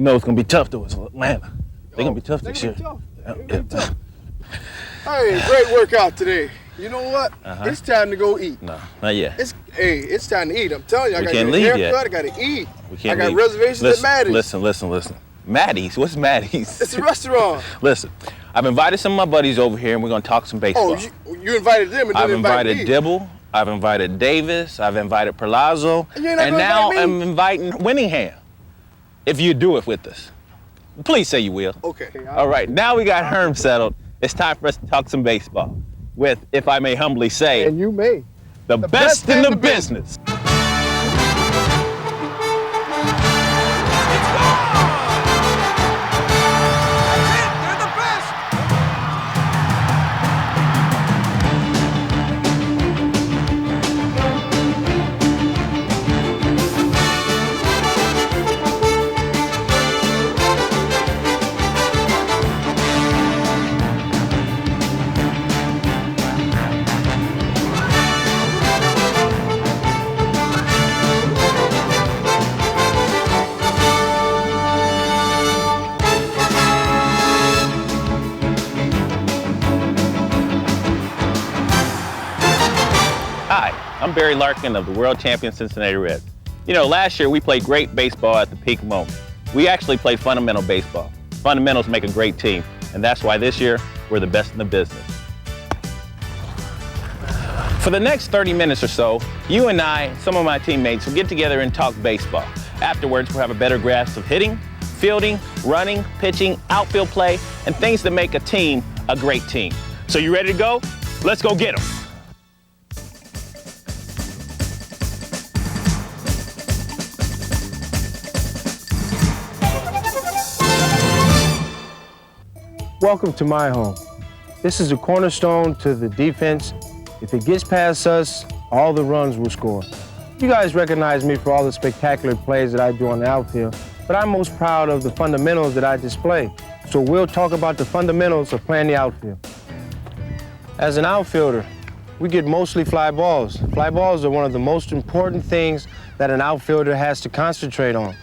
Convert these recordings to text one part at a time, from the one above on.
You know it's gonna be tough though. It's Atlanta. They're gonna be tough this year. Hey, great workout today. You know what? It's time to go eat. No, not yet. It's time to eat. I'm telling you, I got to get a haircut. I got to eat. I got reservations at Maddie's. Listen. Maddie's? What's Maddie's? It's a restaurant. Listen, I've invited some of my buddies over here, and we're gonna talk some baseball. Oh, you invited them, and I've didn't invite invited me. Dibble. I've invited Davis. I've invited Perlazzo, and now I'm inviting Winningham. If you do it with us, please say you will. Okay. All right. Now we got Herm settled. It's time for us to talk some baseball with, if I may humbly say, and you may, the best in the business. I'm Barry Larkin of the world champion Cincinnati Reds. You know, last year we played great baseball at the peak moment. We actually played fundamental baseball. Fundamentals make a great team, and that's why this year we're the best in the business. For the next 30 minutes or so, you and I, some of my teammates, will get together and talk baseball. Afterwards, we'll have a better grasp of hitting, fielding, running, pitching, outfield play, and things that make a team a great team. So you ready to go? Let's go get them. Welcome to my home. This is a cornerstone to the defense. If it gets past us, all the runs will score. You guys recognize me for all the spectacular plays that I do on the outfield, but I'm most proud of the fundamentals that I display. So we'll talk about the fundamentals of playing the outfield. As an outfielder, we get mostly fly balls. Fly balls are one of the most important things that an outfielder has to concentrate on.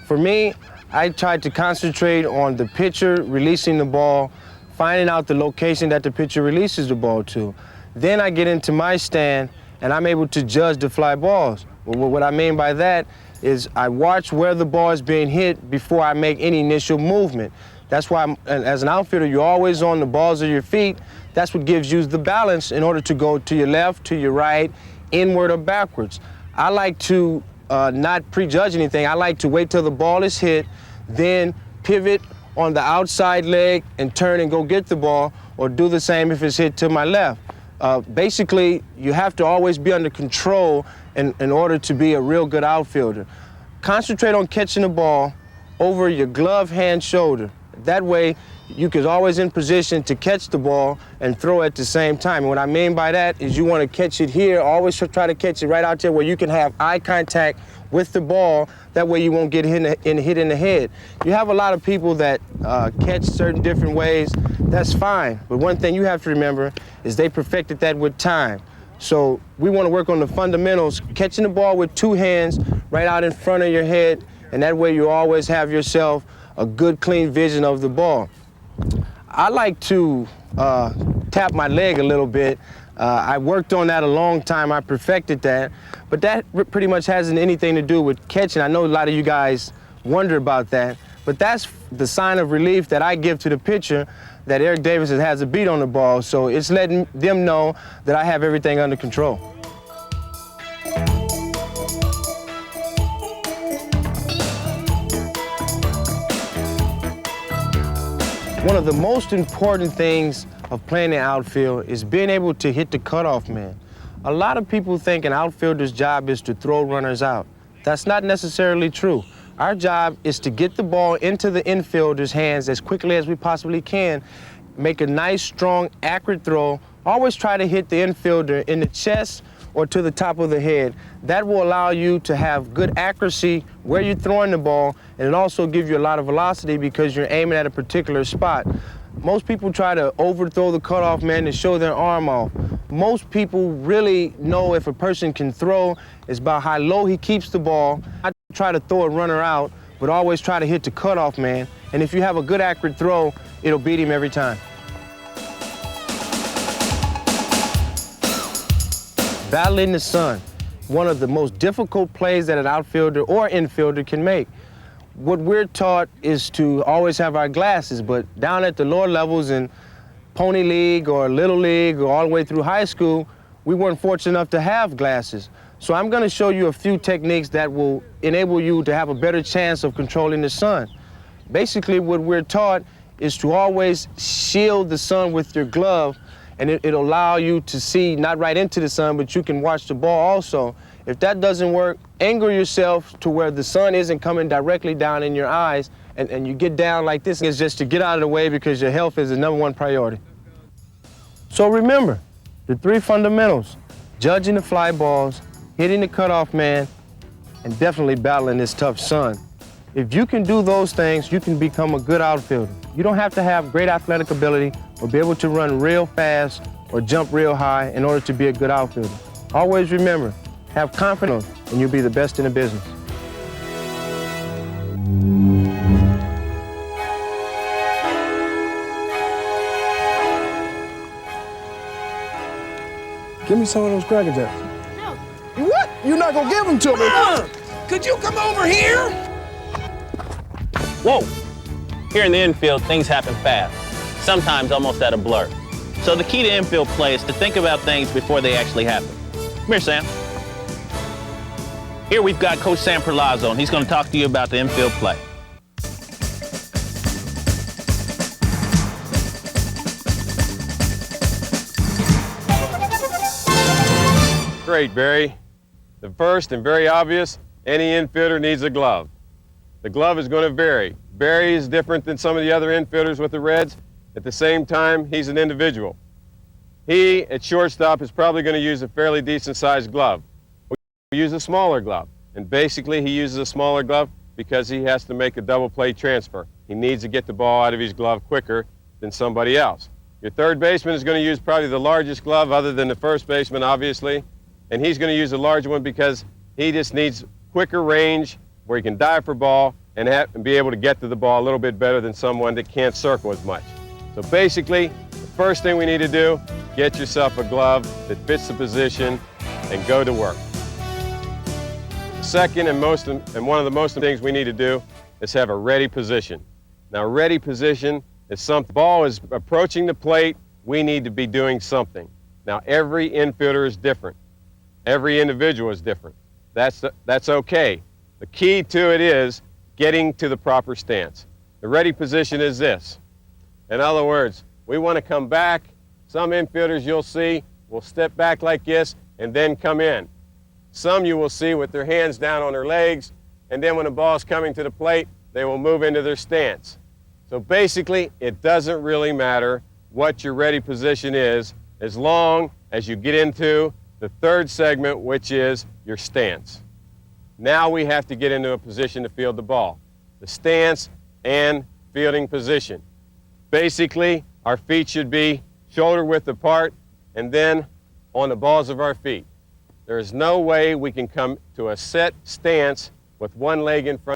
For me, I tried to concentrate on the pitcher releasing the ball, finding out the location that the pitcher releases the ball to. Then I get into my stand and I'm able to judge the fly balls. What I mean by that is I watch where the ball is being hit before I make any initial movement. That's why, as an outfielder, you're always on the balls of your feet. That's what gives you the balance in order to go to your left, to your right, inward or backwards. I like to not prejudge anything. I like to wait till the ball is hit, then pivot on the outside leg and turn and go get the ball, or do the same if it's hit to my left. Basically, you have to always be under control in order to be a real good outfielder. Concentrate on catching the ball over your glove, hand, shoulder. That way, you can always in position to catch the ball and throw at the same time. And what I mean by that is you want to catch it here, always try to catch it right out there where you can have eye contact with the ball. That way you won't get hit in the head. You have a lot of people that catch certain different ways. That's fine. But one thing you have to remember is they perfected that with time. So we want to work on the fundamentals, catching the ball with two hands right out in front of your head, and that way you always have yourself a good, clean vision of the ball. I like to tap my leg a little bit. I worked on that a long time. I perfected that. But that pretty much hasn't anything to do with catching. I know a lot of you guys wonder about that. But that's the sign of relief that I give to the pitcher that Eric Davis has a beat on the ball. So it's letting them know that I have everything under control. One of the most important things of playing the outfield is being able to hit the cutoff man. A lot of people think an outfielder's job is to throw runners out. That's not necessarily true. Our job is to get the ball into the infielder's hands as quickly as we possibly can, make a nice, strong, accurate throw. Always try to hit the infielder in the chest or to the top of the head. That will allow you to have good accuracy where you're throwing the ball, and it also gives you a lot of velocity because you're aiming at a particular spot. Most people try to overthrow the cutoff man to show their arm off. Most people really know if a person can throw is by how low he keeps the ball. I try to throw a runner out, but always try to hit the cutoff man. And if you have a good accurate throw, it'll beat him every time. Battling the sun, one of the most difficult plays that an outfielder or infielder can make. What we're taught is to always have our glasses, but down at the lower levels in Pony League or Little League or all the way through high school, we weren't fortunate enough to have glasses. So I'm going to show you a few techniques that will enable you to have a better chance of controlling the sun. Basically, what we're taught is to always shield the sun with your glove, and it'll allow you to see not right into the sun, but you can watch the ball also. If that doesn't work, angle yourself to where the sun isn't coming directly down in your eyes, and you get down like this. It's just to get out of the way because your health is the #1 priority. So remember, the 3 fundamentals: judging the fly balls, hitting the cutoff man, and definitely battling this tough sun. If you can do those things, you can become a good outfielder. You don't have to have great athletic ability or be able to run real fast or jump real high in order to be a good outfielder. Always remember, have confidence and you'll be the best in the business. Give me some of those Cracker Jacks. No. What? You're not gonna give them to me? Could you come over here? Whoa! Here in the infield, things happen fast, sometimes almost at a blur. So the key to infield play is to think about things before they actually happen. Come here, Sam. Here we've got Coach Sam Perlazzo, and he's going to talk to you about the infield play. Great, Barry. The first and very obvious, any infielder needs a glove. The glove is going to vary. Barry is different than some of the other infielders with the Reds. At the same time, he's an individual. He, at shortstop, is probably going to use a fairly decent-sized glove. We use a smaller glove, and basically he uses a smaller glove because he has to make a double play transfer. He needs to get the ball out of his glove quicker than somebody else. Your third baseman is going to use probably the largest glove other than the first baseman, obviously, and he's going to use a larger one because he just needs quicker range where he can dive for ball and be able to get to the ball a little bit better than someone that can't circle as much. So basically, the first thing we need to do, get yourself a glove that fits the position and go to work. Second and one of the most things we need to do is have a ready position. Now, ready position is something, the ball is approaching the plate, we need to be doing something. Now, every infielder is different. Every individual is different. That's okay. The key to it is getting to the proper stance. The ready position is this. In other words, we want to come back. Some infielders you'll see will step back like this and then come in. Some you will see with their hands down on their legs, and then when the ball's coming to the plate, they will move into their stance. So basically, it doesn't really matter what your ready position is as long as you get into the third segment, which is your stance. Now we have to get into a position to field the ball. The stance and fielding position. Basically, our feet should be shoulder width apart and then on the balls of our feet. There is no way we can come to a set stance with one leg in front